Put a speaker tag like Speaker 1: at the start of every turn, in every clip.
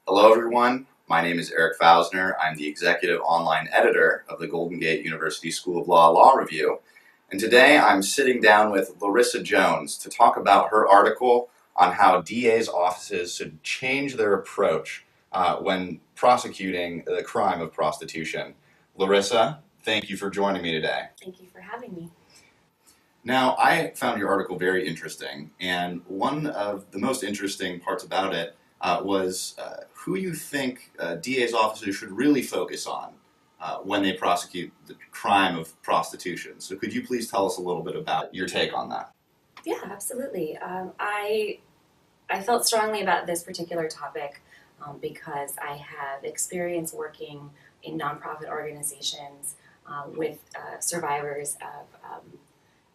Speaker 1: Hello everyone, my name is Eric Fausner. I'm the executive online editor of the Golden Gate University School of Law Law Review, and today I'm sitting down with Larissa Jones to talk about her article on how DA's offices should change their approach when prosecuting the crime of prostitution. Larissa, thank you for joining me today.
Speaker 2: Thank you for having me.
Speaker 1: Now, I found your article very interesting, and one of the most interesting parts about it was who you think DA's officers should really focus on when they prosecute the crime of prostitution. So could you please tell us a little bit about your take on that?
Speaker 2: Yeah, absolutely. I felt strongly about this particular topic because I have experience working in nonprofit organizations with survivors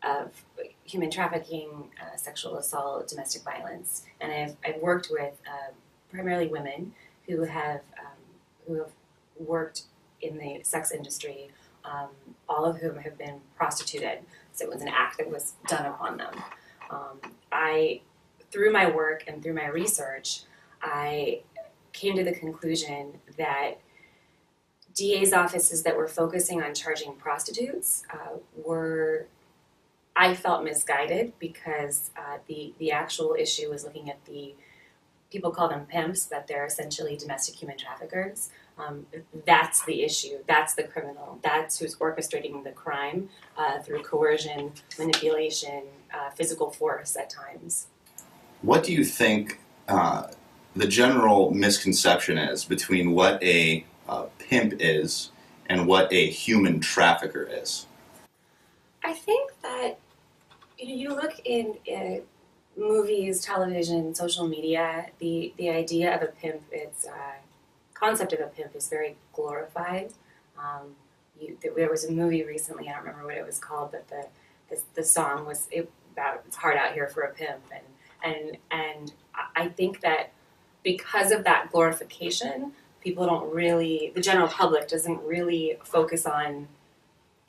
Speaker 2: of human trafficking, sexual assault, domestic violence, and I've worked with primarily women who have worked in the sex industry, all of whom have been prostituted. So it was an act that was done upon them. Through my work and through my research, I came to the conclusion that DA's offices that were focusing on charging prostitutes I felt misguided because the actual issue was looking at people call them pimps, but they're essentially domestic human traffickers. That's the issue. That's the criminal. That's who's orchestrating the crime through coercion, manipulation, physical force at times.
Speaker 1: What do you think the general misconception is between what a pimp is and what a human trafficker is?
Speaker 2: I think that you look in movies, television, social media, the idea of a pimp, concept of a pimp is very glorified. There was a movie recently, I don't remember what it was called, but the song was about it's hard out here for a pimp, and I think that because of that glorification, the general public doesn't really focus on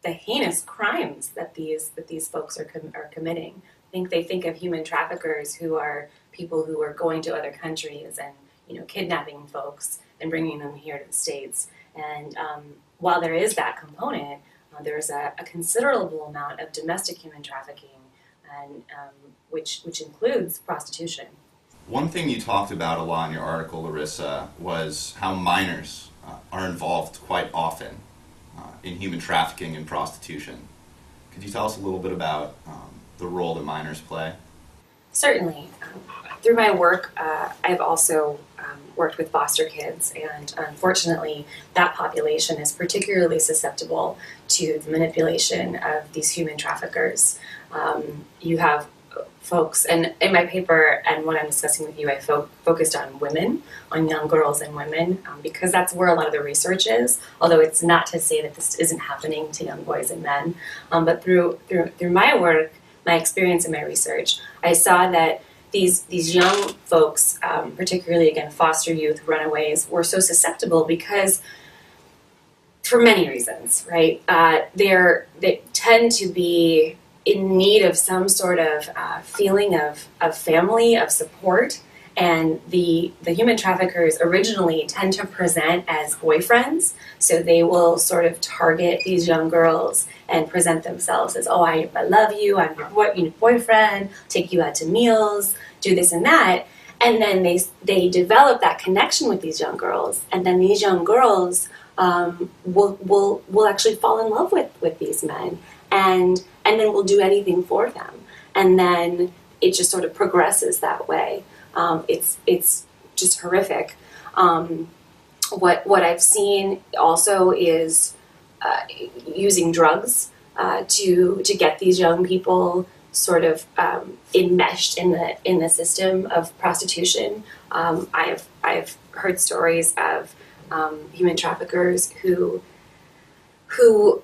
Speaker 2: the heinous crimes that these folks are committing. I think they think of human traffickers who are people who are going to other countries and kidnapping folks and bringing them here to the States. And while there is that component, there's a considerable amount of domestic human trafficking, and which includes prostitution.
Speaker 1: One thing you talked about a lot in your article, Larissa, was how minors are involved quite often in human trafficking and prostitution. Could you tell us a little bit about the role that minors play?
Speaker 2: Certainly. Through my work, I've also worked with foster kids, and unfortunately, that population is particularly susceptible to the manipulation of these human traffickers. You have folks, and in my paper and what I'm discussing with you, I focused on women, on young girls and women, because that's where a lot of the research is, although it's not to say that this isn't happening to young boys and men. But through my work, my experience and my research, I saw that these young folks, particularly, again, foster youth, runaways, were so susceptible because, for many reasons, right? They tend to be in need of some sort of feeling of family, of support, and the human traffickers originally tend to present as boyfriends, so they will sort of target these young girls and present themselves as, oh, I love you, I'm your boyfriend, take you out to meals, do this and that, and then they develop that connection with these young girls, and then these young girls will actually fall in love with these men, and then will do anything for them, and then it just sort of progresses that way. It's just horrific. What I've seen also is using drugs to get these young people sort of enmeshed in the system of prostitution. I've heard stories of human traffickers who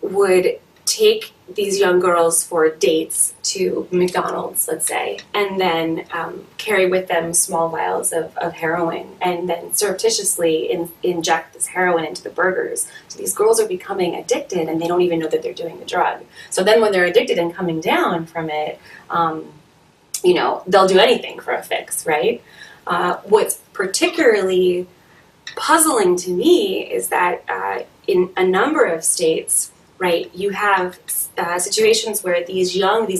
Speaker 2: would take these young girls for dates to McDonald's, let's say, and then carry with them small vials of heroin, and then surreptitiously inject this heroin into the burgers. So these girls are becoming addicted, and they don't even know that they're doing the drug. So then when they're addicted and coming down from it, they'll do anything for a fix, right? What's particularly puzzling to me is that in a number of states, right, you have situations where these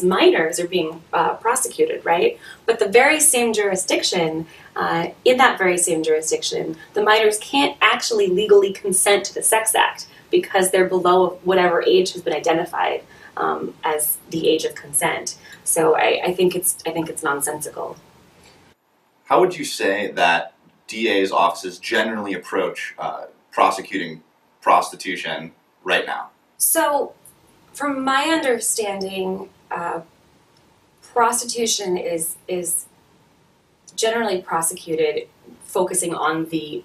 Speaker 2: minors are being prosecuted, right? But the very same jurisdiction, in that very same jurisdiction, the minors can't actually legally consent to the sex act because they're below whatever age has been identified as the age of consent. So I think it's nonsensical.
Speaker 1: How would you say that DA's offices generally approach prosecuting prostitution right now?
Speaker 2: So, from my understanding, prostitution is generally prosecuted focusing on the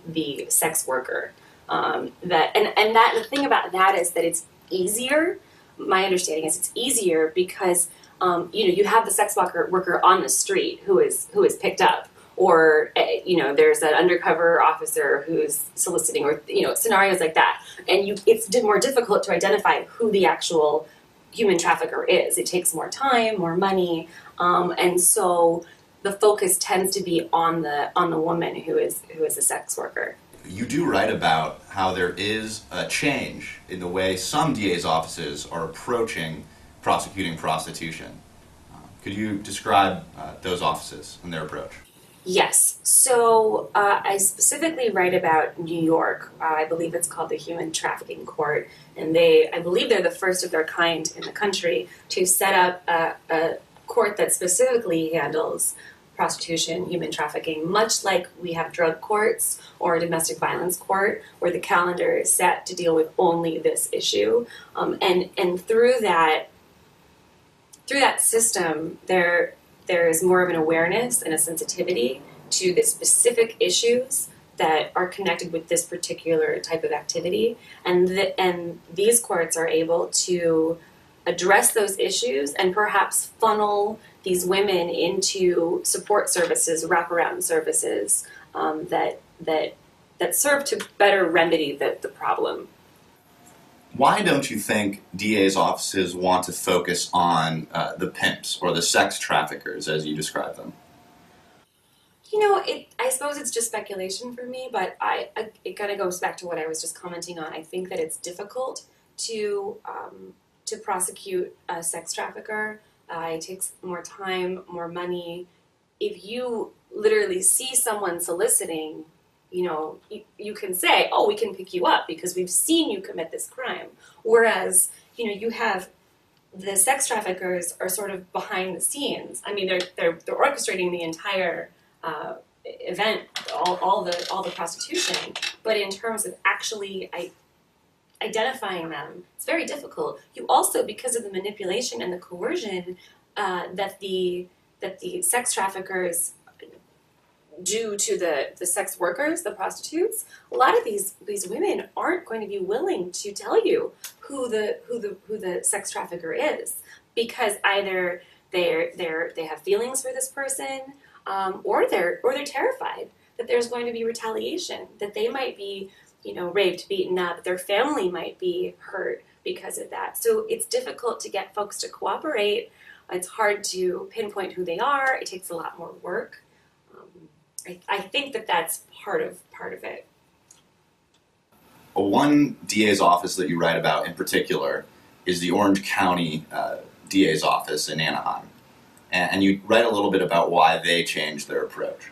Speaker 2: sex worker. That the thing about that is that it's easier. My understanding is it's easier because you have the sex worker on the street who is picked up, or there's an undercover officer who's soliciting, or scenarios like that, and it's more difficult to identify who the actual human trafficker is. It takes more time, more money, and so the focus tends to be on the woman who is a sex worker.
Speaker 1: You do write about how there is a change in the way some DA's offices are approaching prosecuting prostitution. Could you describe those offices and their approach?
Speaker 2: Yes. So I specifically write about New York. I believe it's called the Human Trafficking Court, and I believe they're the first of their kind in the country to set up a court that specifically handles prostitution, human trafficking, much like we have drug courts or a domestic violence court, where the calendar is set to deal with only this issue. And through that system, there is more of an awareness and a sensitivity to the specific issues that are connected with this particular type of activity, and these courts are able to address those issues and perhaps funnel these women into support services, wraparound services that serve to better remedy the problem.
Speaker 1: Why don't you think DA's offices want to focus on the pimps or the sex traffickers, as you describe them?
Speaker 2: I suppose it's just speculation for me, but it kind of goes back to what I was just commenting on. I think that it's difficult to prosecute a sex trafficker. It takes more time, more money. If you literally see someone soliciting, you can say, oh, we can pick you up because we've seen you commit this crime. Whereas, you have the sex traffickers are sort of behind the scenes. I mean, they're orchestrating the entire event, all the prostitution. But in terms of actually identifying them, it's very difficult. You also, because of the manipulation and the coercion that the sex traffickers do to the sex workers, the prostitutes, a lot of these women aren't going to be willing to tell you who the sex trafficker is, because either they have feelings for this person, or they're terrified that there's going to be retaliation, that they might be raped, beaten up, their family might be hurt because of that. So it's difficult to get folks to cooperate. It's hard to pinpoint who they are. It takes a lot more work. I think that's part of it.
Speaker 1: One DA's office that you write about in particular is the Orange County DA's office in Anaheim, and you write a little bit about why they changed their approach.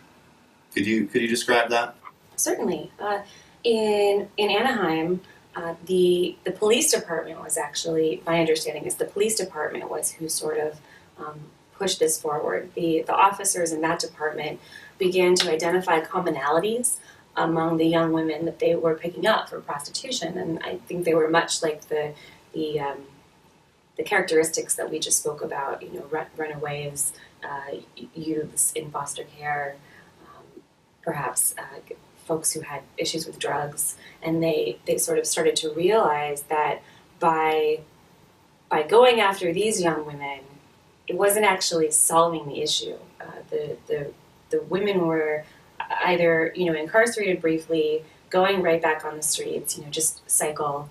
Speaker 1: Could you describe that?
Speaker 2: Certainly. In Anaheim, the police department was actually, my understanding is the police department was who sort of pushed this forward. The officers in that department began to identify commonalities among the young women that they were picking up for prostitution, and I think they were much like the characteristics that we just spoke about. Runaways, youths in foster care, perhaps folks who had issues with drugs, and they sort of started to realize that by going after these young women, it wasn't actually solving the issue. The women were either incarcerated briefly, going right back on the streets, just cycle,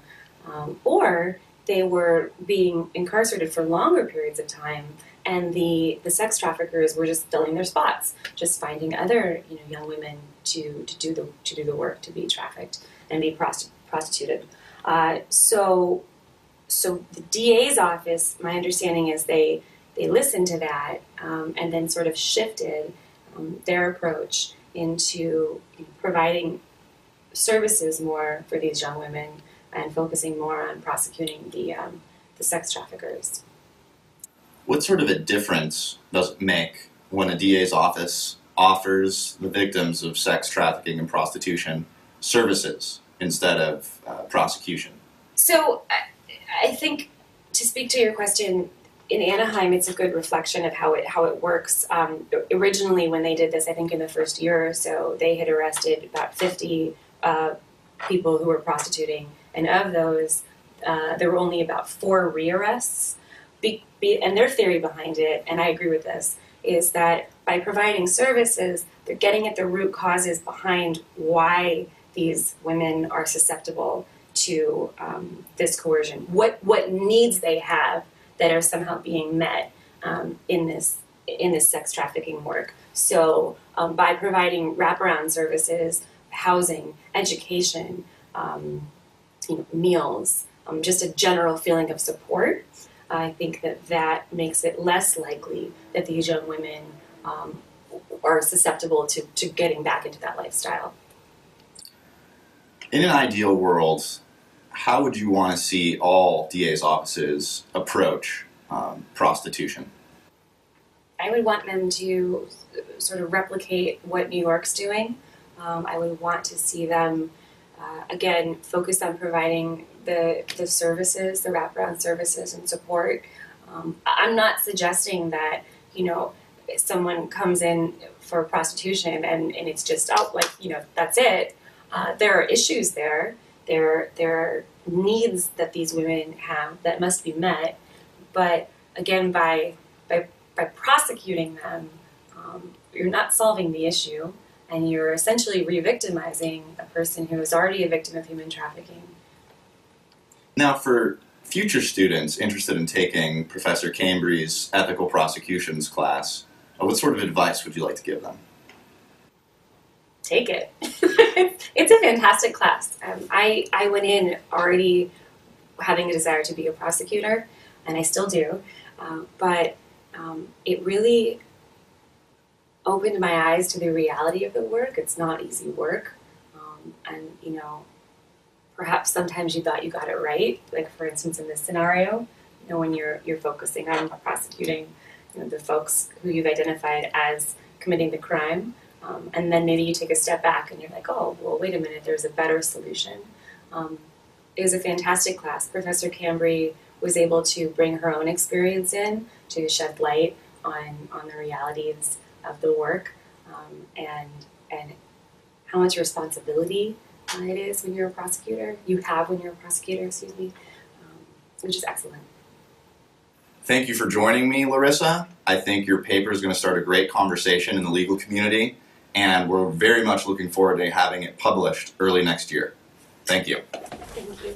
Speaker 2: or they were being incarcerated for longer periods of time, and the sex traffickers were just filling their spots, just finding other young women to do the work, to be trafficked and be prostituted. So the DA's office, my understanding is they listened to that and then sort of shifted their approach into providing services more for these young women and focusing more on prosecuting the sex traffickers.
Speaker 1: What sort of a difference does it make when a DA's office offers the victims of sex trafficking and prostitution services instead of prosecution?
Speaker 2: So I think, to speak to your question, in Anaheim, it's a good reflection of how it works. Originally, when they did this, I think in the first year or so, they had arrested about 50 people who were prostituting, and of those, there were only about 4 rearrests. And their theory behind it, and I agree with this, is that by providing services, they're getting at the root causes behind why these women are susceptible to this coercion. What needs they have that are somehow being met in this sex trafficking work. So by providing wraparound services, housing, education, meals, just a general feeling of support, I think that makes it less likely that these young women are susceptible to getting back into that lifestyle.
Speaker 1: In an ideal world, how would you want to see all DA's offices approach prostitution?
Speaker 2: I would want them to sort of replicate what New York's doing. I would want to see them, again, focus on providing the services, the wraparound services and support. I'm not suggesting that, someone comes in for prostitution and it's just, that's it. There are issues there. There are needs that these women have that must be met. But again, by prosecuting them, you're not solving the issue, and you're essentially re-victimizing a person who is already a victim of human trafficking.
Speaker 1: Now, for future students interested in taking Professor Cambry's ethical prosecutions class, what sort of advice would you like to give them?
Speaker 2: Take it. It's a fantastic class. I went in already having a desire to be a prosecutor, and I still do, but it really opened my eyes to the reality of the work. It's not easy work, and perhaps sometimes you thought you got it right. Like, for instance, in this scenario, when you're focusing on prosecuting the folks who you've identified as committing the crime, and then maybe you take a step back and you're like, oh, well, wait a minute, there's a better solution. It was a fantastic class. Professor Cambry was able to bring her own experience in to shed light on the realities of the work, and how much responsibility it is when you're a prosecutor. You have when you're a prosecutor, which is excellent.
Speaker 1: Thank you for joining me, Larissa. I think your paper is going to start a great conversation in the legal community, and we're very much looking forward to having it published early next year. Thank you.
Speaker 2: Thank you.